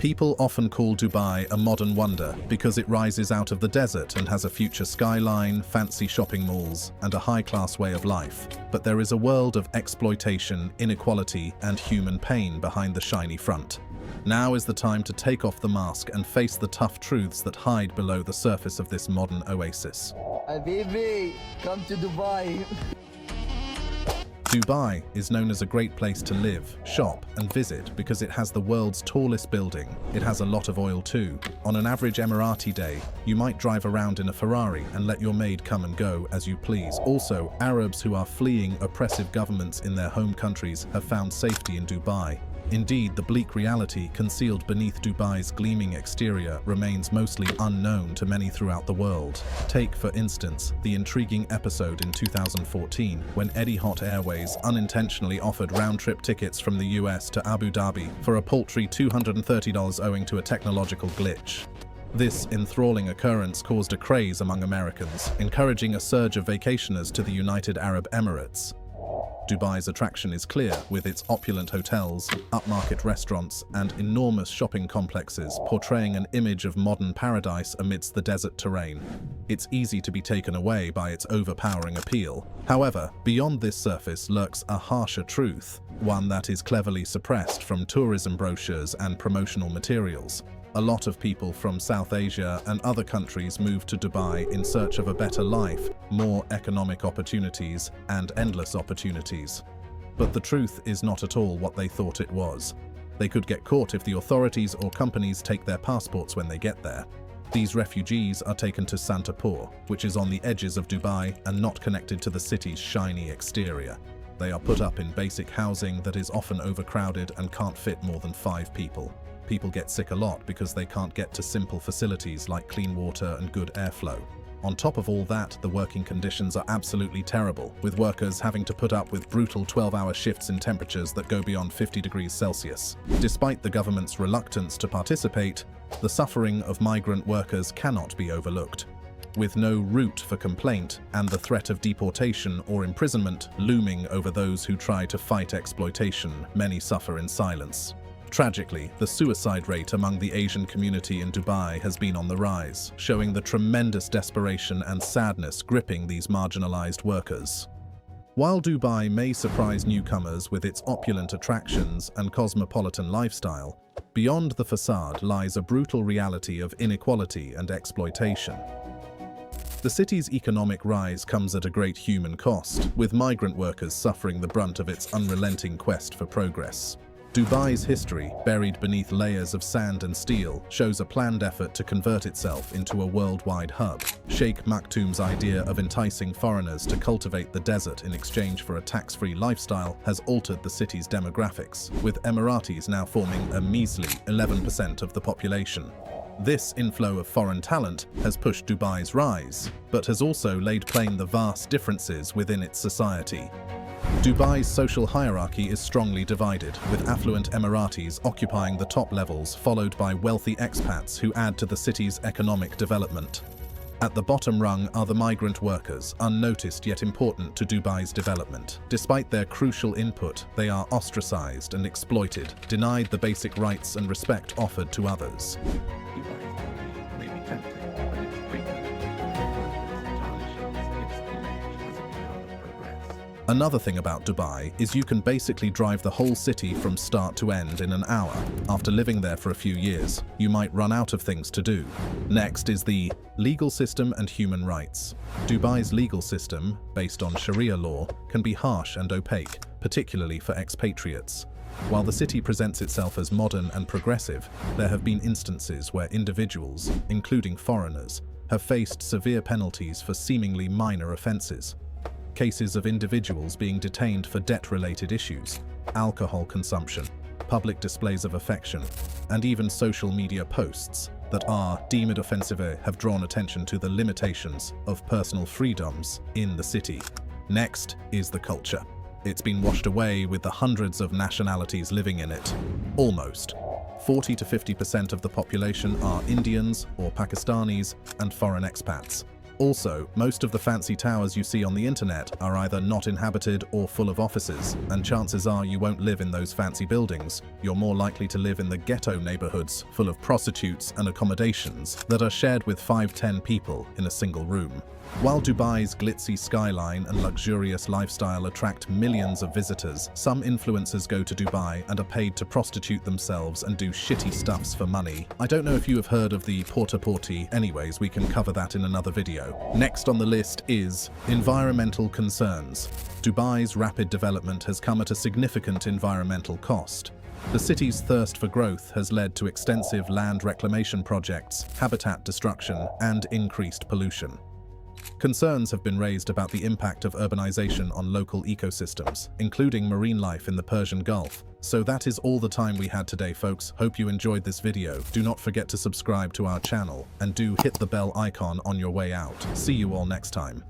People often call Dubai a modern wonder because it rises out of the desert and has a future skyline, fancy shopping malls, and a high-class way of life. But there is a world of exploitation, inequality, and human pain behind the shiny front. Now is the time to take off the mask and face the tough truths that hide below the surface of this modern oasis. Habibi, come to Dubai. Dubai is known as a great place to live, shop, and visit because it has the world's tallest building. It has a lot of oil too. On an average Emirati day, you might drive around in a Ferrari and let your maid come and go as you please. Also, Arabs who are fleeing oppressive governments in their home countries have found safety in Dubai. Indeed, the bleak reality concealed beneath Dubai's gleaming exterior remains mostly unknown to many throughout the world. Take, for instance, the intriguing episode in 2014 when Etihad Airways unintentionally offered round-trip tickets from the US to Abu Dhabi for a paltry $230 owing to a technological glitch. This enthralling occurrence caused a craze among Americans, encouraging a surge of vacationers to the United Arab Emirates. Dubai's attraction is clear, with its opulent hotels, upmarket restaurants, and enormous shopping complexes portraying an image of modern paradise amidst the desert terrain. It's easy to be taken away by its overpowering appeal. However, beyond this surface lurks a harsher truth, one that is cleverly suppressed from tourism brochures and promotional materials. A lot of people from South Asia and other countries move to Dubai in search of a better life, more economic opportunities, and endless opportunities. But the truth is not at all what they thought it was. They could get caught if the authorities or companies take their passports when they get there. These refugees are taken to Santapur, which is on the edges of Dubai and not connected to the city's shiny exterior. They are put up in basic housing that is often overcrowded and can't fit more than 5 people. People get sick a lot because they can't get to simple facilities like clean water and good airflow. On top of all that, the working conditions are absolutely terrible, with workers having to put up with brutal 12-hour shifts in temperatures that go beyond 50 degrees Celsius. Despite the government's reluctance to participate, the suffering of migrant workers cannot be overlooked. With no route for complaint and the threat of deportation or imprisonment looming over those who try to fight exploitation, many suffer in silence. Tragically, the suicide rate among the Asian community in Dubai has been on the rise, showing the tremendous desperation and sadness gripping these marginalized workers. While Dubai may surprise newcomers with its opulent attractions and cosmopolitan lifestyle, beyond the facade lies a brutal reality of inequality and exploitation. The city's economic rise comes at a great human cost, with migrant workers suffering the brunt of its unrelenting quest for progress. Dubai's history, buried beneath layers of sand and steel, shows a planned effort to convert itself into a worldwide hub. Sheikh Maktoum's idea of enticing foreigners to cultivate the desert in exchange for a tax-free lifestyle has altered the city's demographics, with Emiratis now forming a measly 11% of the population. This inflow of foreign talent has pushed Dubai's rise, but has also laid plain the vast differences within its society. Dubai's social hierarchy is strongly divided, with affluent Emiratis occupying the top levels, followed by wealthy expats who add to the city's economic development. At the bottom rung are the migrant workers, unnoticed yet important to Dubai's development. Despite their crucial input, they are ostracized and exploited, denied the basic rights and respect offered to others. Another thing about Dubai is you can basically drive the whole city from start to end in an hour. After living there for a few years, you might run out of things to do. Next is the legal system and human rights. Dubai's legal system, based on Sharia law, can be harsh and opaque, particularly for expatriates. While the city presents itself as modern and progressive, there have been instances where individuals, including foreigners, have faced severe penalties for seemingly minor offenses. Cases of individuals being detained for debt-related issues, alcohol consumption, public displays of affection, and even social media posts that are deemed offensive have drawn attention to the limitations of personal freedoms in the city. Next is the culture. It's been washed away with the hundreds of nationalities living in it. Almost. 40 to 50% of the population are Indians or Pakistanis and foreign expats. Also, most of the fancy towers you see on the internet are either not inhabited or full of offices, and chances are you won't live in those fancy buildings. You're more likely to live in the ghetto neighborhoods full of prostitutes and accommodations that are shared with 5-10 people in a single room. While Dubai's glitzy skyline and luxurious lifestyle attract millions of visitors, some influencers go to Dubai and are paid to prostitute themselves and do shitty stuffs for money. I don't know if you have heard of the porta potty. Anyways, we can cover that in another video. Next on the list is environmental concerns. Dubai's rapid development has come at a significant environmental cost. The city's thirst for growth has led to extensive land reclamation projects, habitat destruction, and increased pollution. Concerns have been raised about the impact of urbanization on local ecosystems, including marine life in the Persian Gulf. So that is all the time we had today, folks. Hope you enjoyed this video. Do not forget to subscribe to our channel, and do hit the bell icon on your way out. See you all next time.